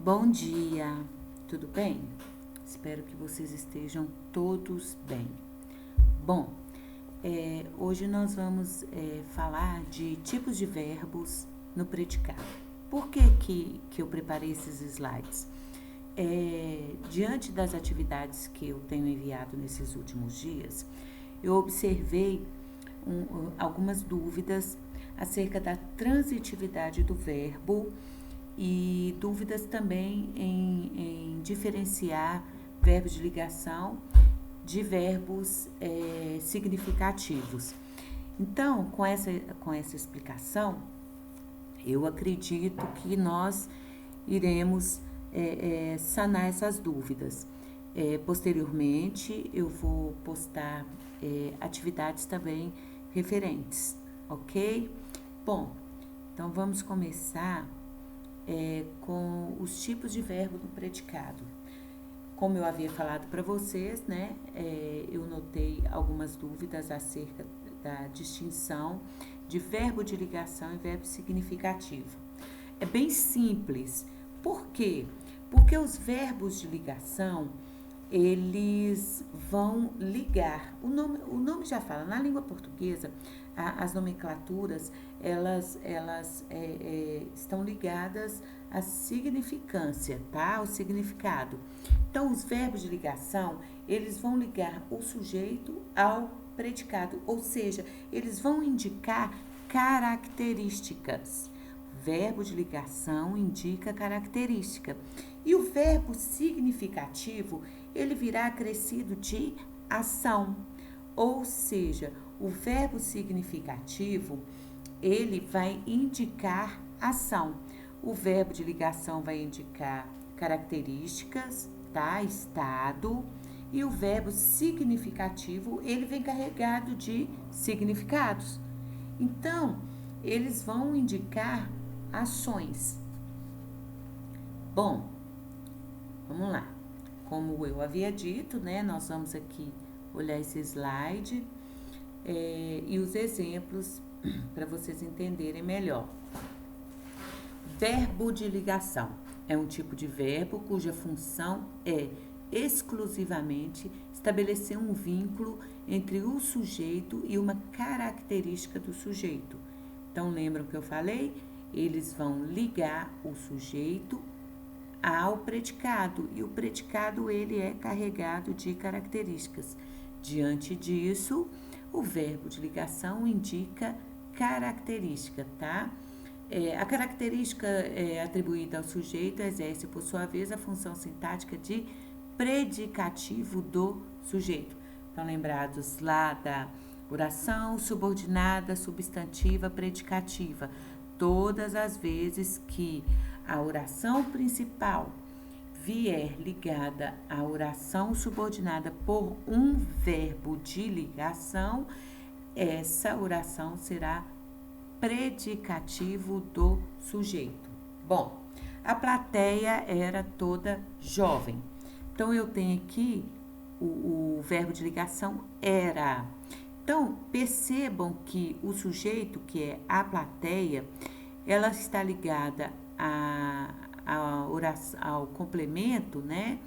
Bom dia, tudo bem? Espero que vocês estejam todos bem. Bom, hoje nós vamos falar de tipos de verbos no predicado. Por que eu preparei esses slides? Diante das atividades que eu tenho enviado nesses últimos dias, eu observei algumas dúvidas acerca da transitividade do verbo e dúvidas também em diferenciar verbos de ligação de verbos significativos. Então, com essa explicação, eu acredito que nós iremos sanar essas dúvidas. Posteriormente, eu vou postar atividades também referentes, ok? Bom, então vamos começar com os tipos de verbo no predicado. Como eu havia falado para vocês, né, eu notei algumas dúvidas acerca da distinção de verbo de ligação e verbo significativo. É bem simples. Por quê? Porque os verbos de ligação, eles vão ligar. O nome já fala, na língua portuguesa, as nomenclaturas, elas estão ligadas à significância, tá? Ao significado. Então, os verbos de ligação, eles vão ligar o sujeito ao predicado, ou seja, eles vão indicar características. Verbo de ligação indica característica. E o verbo significativo, ele virá acrescido de ação. Ou seja, o verbo significativo, ele vai indicar ação. O verbo de ligação vai indicar características, tá? Estado. E o verbo significativo, ele vem carregado de significados. Então, eles vão indicar ações. Bom, vamos lá. Como eu havia dito, né, nós vamos aqui olhar esse slide e os exemplos para vocês entenderem melhor. Verbo de ligação é um tipo de verbo cuja função é exclusivamente estabelecer um vínculo entre o sujeito e uma característica do sujeito. Então, lembram que eu falei? Eles vão ligar o sujeito ao predicado, e o predicado, ele é carregado de características. Diante disso, o verbo de ligação indica característica, tá? A característica atribuída ao sujeito exerce, por sua vez, a função sintática de predicativo do sujeito. Estão lembrados lá da oração subordinada, substantiva, predicativa. Todas as vezes que a oração principal vier ligada à oração subordinada por um verbo de ligação, essa oração será predicativo do sujeito. Bom, a plateia era toda jovem. Então, eu tenho aqui o verbo de ligação era. Então, percebam que o sujeito, que é a plateia, ela está ligada ao complemento, né?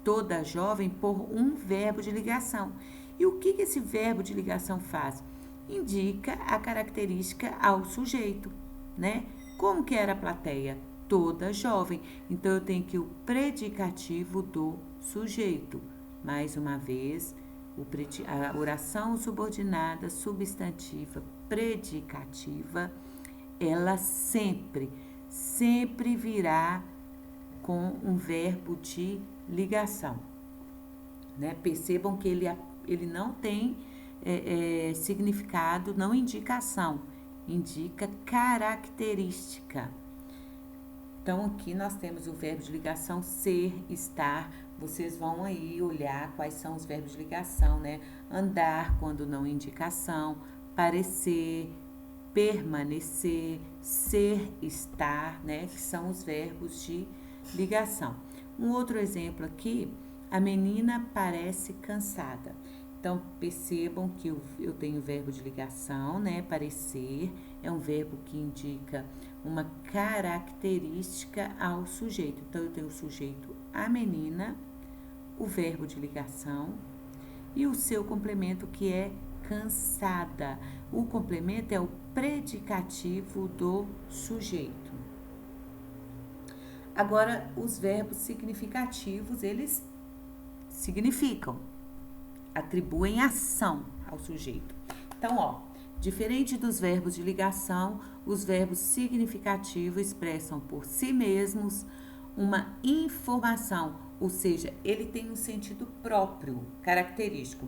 Toda jovem, por um verbo de ligação. E o que esse verbo de ligação faz? Indica a característica ao sujeito, né? Como que era a plateia? Toda jovem. Então, eu tenho aqui o predicativo do sujeito. Mais uma vez, a oração subordinada, substantiva, predicativa, ela sempre virá com um verbo de ligação, né? Percebam que ele não tem significado, não indica ação, indica característica. Então, aqui nós temos o verbo de ligação ser, estar. Vocês vão aí olhar quais são os verbos de ligação, né? Andar, quando não indica ação, parecer, permanecer, ser, estar, né? Que são os verbos de ligação. Um outro exemplo aqui, a menina parece cansada. Então, percebam que eu tenho o verbo de ligação, né? Parecer, é um verbo que indica uma característica ao sujeito. Então, eu tenho o sujeito a menina, o verbo de ligação e o seu complemento, que é cansada. O complemento é o predicativo do sujeito. Agora, os verbos significativos, eles significam, atribuem ação ao sujeito. Então, ó, diferente dos verbos de ligação, os verbos significativos expressam por si mesmos uma informação, ou seja, ele tem um sentido próprio, característico.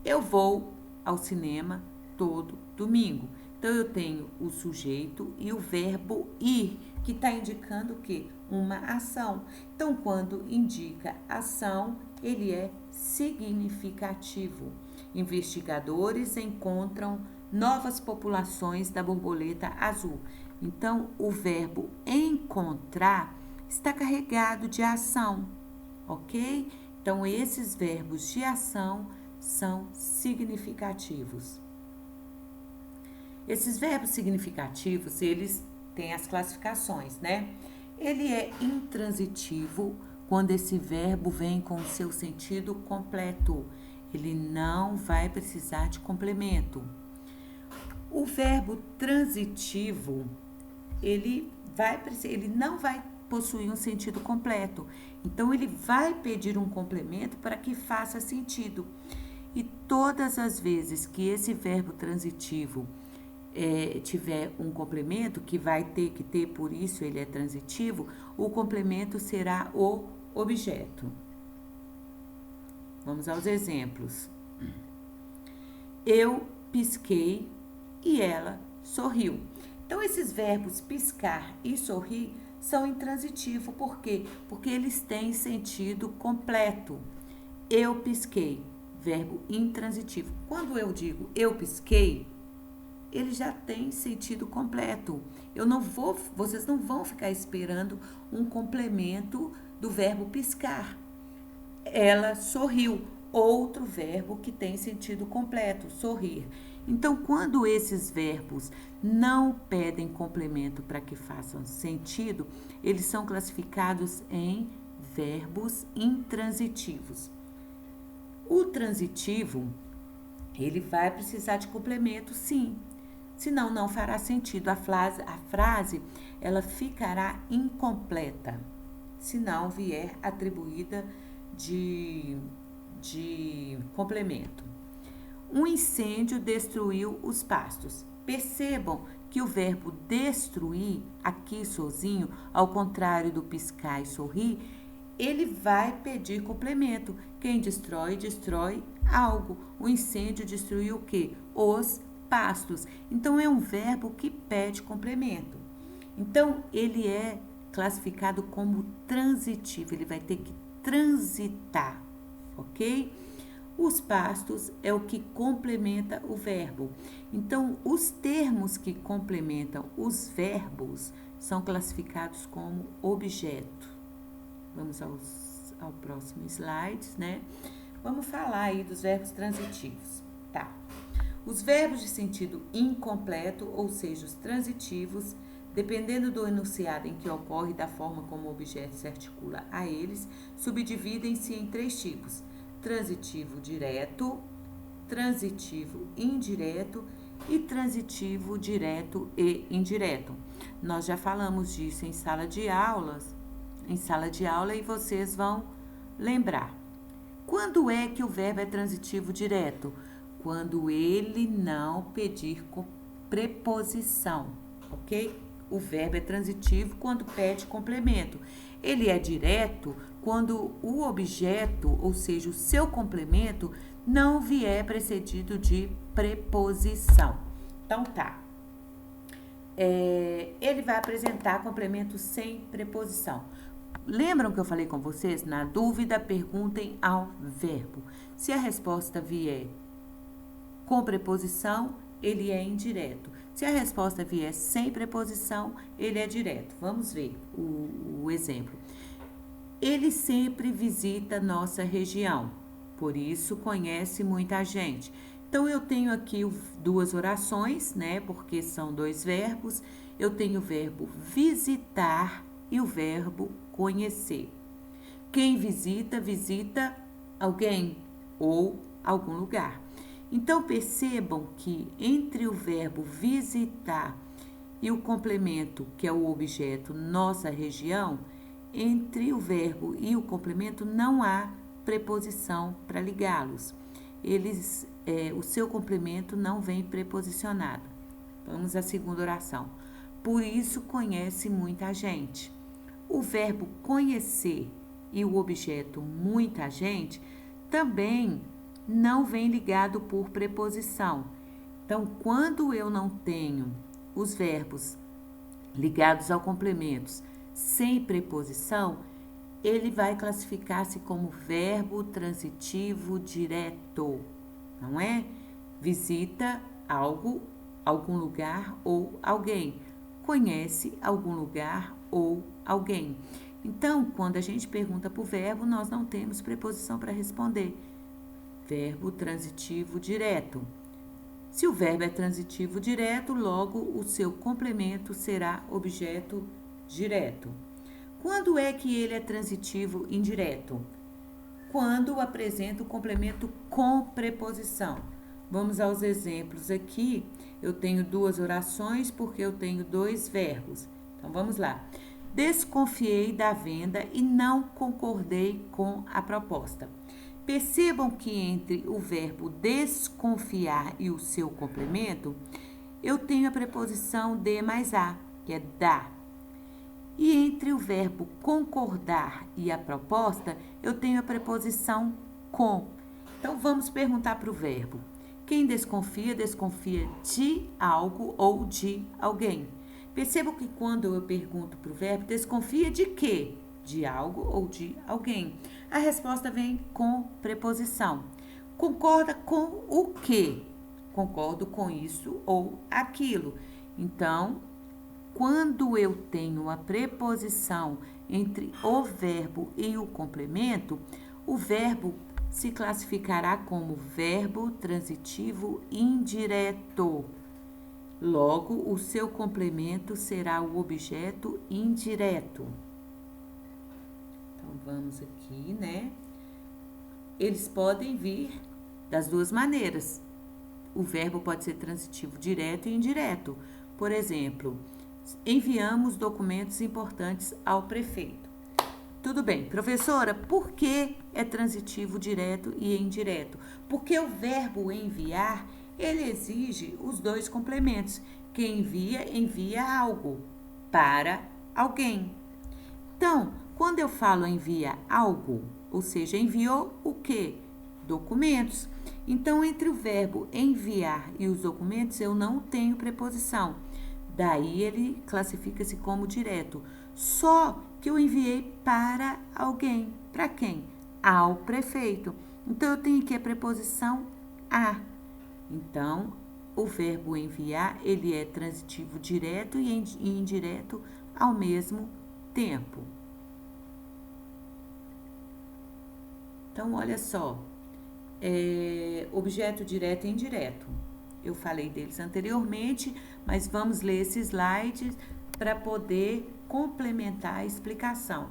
Eu vou ao cinema todo domingo. Então, eu tenho o sujeito e o verbo ir, que está indicando o quê? Uma ação. Então, quando indica ação, ele é significativo. Investigadores encontram novas populações da borboleta azul. Então, o verbo encontrar está carregado de ação, ok? Então, esses verbos de ação são significativos. Esses verbos significativos, eles têm as classificações, né? Ele é intransitivo quando esse verbo vem com o seu sentido completo. Ele não vai precisar de complemento. O verbo transitivo, ele não vai possuir um sentido completo. Então, ele vai pedir um complemento para que faça sentido. E todas as vezes que esse verbo transitivo tiver um complemento, que vai ter que ter, por isso ele é transitivo, o complemento será o objeto. Vamos aos exemplos. Eu pisquei e ela sorriu. Então, esses verbos piscar e sorrir são intransitivo. Por quê? Porque eles têm sentido completo. Eu pisquei, verbo intransitivo. Quando eu digo eu pisquei, ele já tem sentido completo. Vocês não vão ficar esperando um complemento do verbo piscar. Ela sorriu, outro verbo que tem sentido completo, sorrir. Então, quando esses verbos não pedem complemento para que façam sentido, eles são classificados em verbos intransitivos. O transitivo, ele vai precisar de complemento, sim. Senão, não fará sentido. A frase ela ficará incompleta, se não vier atribuída de complemento. Um incêndio destruiu os pastos. Percebam que o verbo destruir, aqui sozinho, ao contrário do piscar e sorrir, ele vai pedir complemento. Quem destrói, destrói algo. O incêndio destruiu o quê? Os pastos. Então, é um verbo que pede complemento. Então, ele é classificado como transitivo. Ele vai ter que transitar, ok? Os pastos é o que complementa o verbo. Então, os termos que complementam os verbos são classificados como objeto. Vamos ao próximo slide, né? Vamos falar aí dos verbos transitivos, tá? Os verbos de sentido incompleto, ou seja, os transitivos, dependendo do enunciado em que ocorre e da forma como o objeto se articula a eles, subdividem-se em 3 tipos: transitivo direto, transitivo indireto e transitivo direto e indireto. Nós já falamos disso em sala de aula e vocês vão lembrar. Quando é que o verbo é transitivo direto? Quando ele não pedir preposição, ok? O verbo é transitivo quando pede complemento. Ele é direto quando o objeto, ou seja, o seu complemento, não vier precedido de preposição. Então, tá. Ele vai apresentar complemento sem preposição. Lembram que eu falei com vocês? Na dúvida, perguntem ao verbo. Se a resposta vier com preposição, ele é indireto. Se a resposta vier sem preposição, ele é direto. Vamos ver o exemplo. Ele sempre visita nossa região, por isso conhece muita gente. Então, eu tenho aqui duas orações, né? Porque são dois verbos. Eu tenho o verbo visitar e o verbo conhecer. Quem visita, visita alguém ou algum lugar. Então, percebam que entre o verbo visitar e o complemento, que é o objeto nossa região, entre o verbo e o complemento não há preposição para ligá-los. O seu complemento não vem preposicionado. Vamos à segunda oração. Por isso conhece muita gente. O verbo conhecer e o objeto muita gente também não vem ligado por preposição. Então, quando eu não tenho os verbos ligados ao complementos sem preposição, ele vai classificar-se como verbo transitivo direto, não é? Visita algo, algum lugar ou alguém. Conhece algum lugar ou alguém. Então, quando a gente pergunta por verbo, nós não temos preposição para responder. Verbo transitivo direto. Se o verbo é transitivo direto, logo o seu complemento será objeto direto. Quando é que ele é transitivo indireto? Quando apresenta o complemento com preposição. Vamos aos exemplos aqui. Eu tenho duas orações porque eu tenho dois verbos. Então, vamos lá. Desconfiei da venda e não concordei com a proposta. Percebam que entre o verbo desconfiar e o seu complemento, eu tenho a preposição de mais a, que é da. E entre o verbo concordar e a proposta, eu tenho a preposição com. Então, vamos perguntar para o verbo. Quem desconfia, desconfia de algo ou de alguém. Percebam que quando eu pergunto para o verbo, desconfia de quê? De algo ou de alguém. A resposta vem com preposição. Concorda com o quê? Concordo com isso ou aquilo. Então, quando eu tenho a preposição entre o verbo e o complemento, o verbo se classificará como verbo transitivo indireto. Logo, o seu complemento será o objeto indireto. Então, vamos aqui, né? Eles podem vir das duas maneiras. O verbo pode ser transitivo direto e indireto. Por exemplo, enviamos documentos importantes ao prefeito. Tudo bem, professora, por que é transitivo direto e indireto? Porque o verbo enviar, ele exige os dois complementos. Quem envia, envia algo para alguém. Então, quando eu falo envia algo, ou seja, enviou o quê? Documentos. Então, entre o verbo enviar e os documentos, eu não tenho preposição. Daí, ele classifica-se como direto. Só que eu enviei para alguém. Para quem? Ao prefeito. Então, eu tenho aqui a preposição a. Então, o verbo enviar, ele é transitivo direto e indireto ao mesmo tempo. Então, olha só. Objeto direto e indireto. Eu falei deles anteriormente, mas vamos ler esse slide para poder complementar a explicação.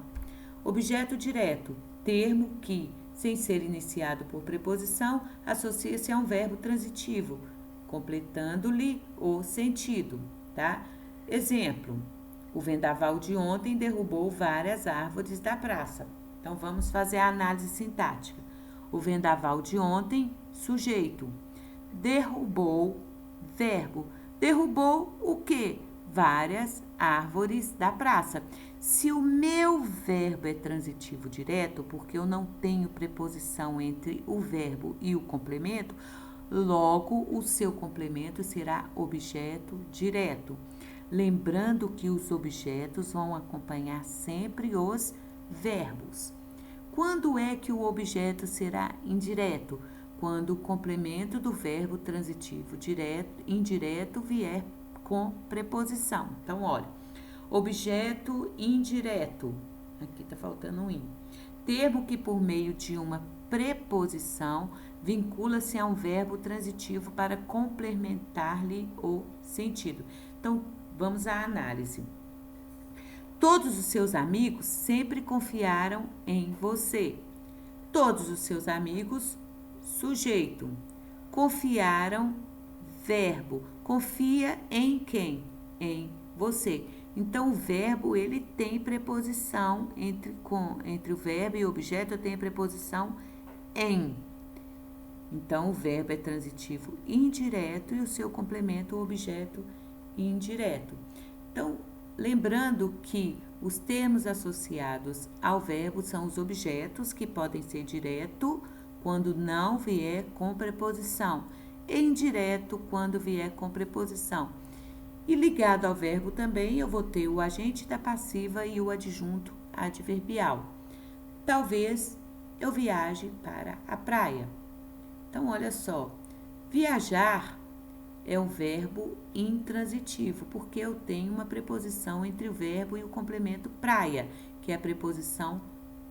Objeto direto, termo que, sem ser iniciado por preposição, associa-se a um verbo transitivo, completando-lhe o sentido, tá? Exemplo, o vendaval de ontem derrubou várias árvores da praça. Então, vamos fazer a análise sintática. O vendaval de ontem, sujeito. Derrubou, verbo. Derrubou o quê? Várias árvores da praça. Se o meu verbo é transitivo direto, porque eu não tenho preposição entre o verbo e o complemento, logo o seu complemento será objeto direto. Lembrando que os objetos vão acompanhar sempre os verbos. Quando é que o objeto será indireto? Quando o complemento do verbo transitivo indireto vier com preposição. Então, olha, objeto indireto. Aqui tá faltando um i. Termo que por meio de uma preposição vincula-se a um verbo transitivo para complementar-lhe o sentido. Então, vamos à análise. Todos os seus amigos sempre confiaram em você. Todos os seus amigos, sujeito. Confiaram, verbo. Confia em quem? Em você. Então, o verbo, ele tem preposição entre o verbo e o objeto, tem a preposição em. Então, o verbo é transitivo indireto e o seu complemento, o objeto indireto. Então, lembrando que os termos associados ao verbo são os objetos, que podem ser direto quando não vier com preposição, e indireto quando vier com preposição. E ligado ao verbo também, eu vou ter o agente da passiva e o adjunto adverbial. Talvez eu viaje para a praia. Então, olha só, viajar é um verbo intransitivo, porque eu tenho uma preposição entre o verbo e o complemento praia, que é a preposição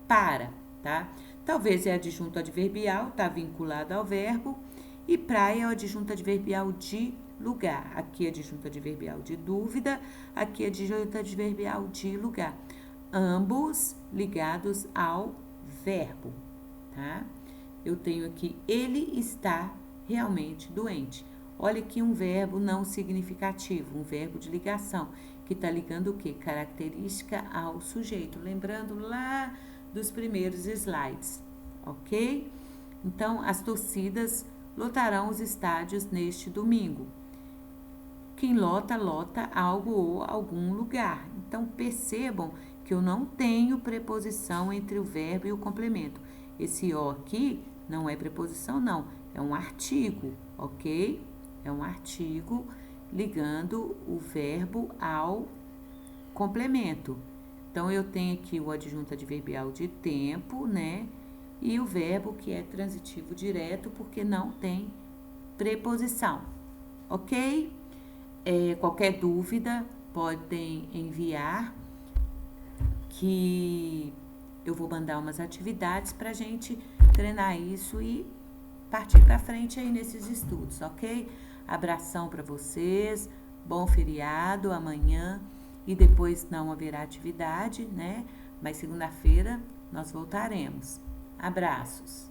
para, tá? Talvez é adjunto adverbial, tá vinculado ao verbo, e praia é o adjunto adverbial de lugar. Aqui é adjunto adverbial de dúvida, aqui é adjunto adverbial de lugar. Ambos ligados ao verbo, tá? Eu tenho aqui, ele está realmente doente. Olha aqui um verbo não significativo, um verbo de ligação, que está ligando o quê? Característica ao sujeito. Lembrando lá dos primeiros slides, ok? Então, as torcidas lotarão os estádios neste domingo. Quem lota, lota algo ou algum lugar. Então, percebam que eu não tenho preposição entre o verbo e o complemento. Esse o aqui não é preposição, não. É um artigo, ok? É um artigo ligando o verbo ao complemento. Então, eu tenho aqui o adjunto adverbial de tempo, né? E o verbo que é transitivo direto, porque não tem preposição, ok? Qualquer dúvida, podem enviar, que eu vou mandar umas atividades para a gente treinar isso e partir para frente aí nesses estudos, ok? Abração para vocês, bom feriado amanhã e depois não haverá atividade, né? Mas segunda-feira nós voltaremos. Abraços!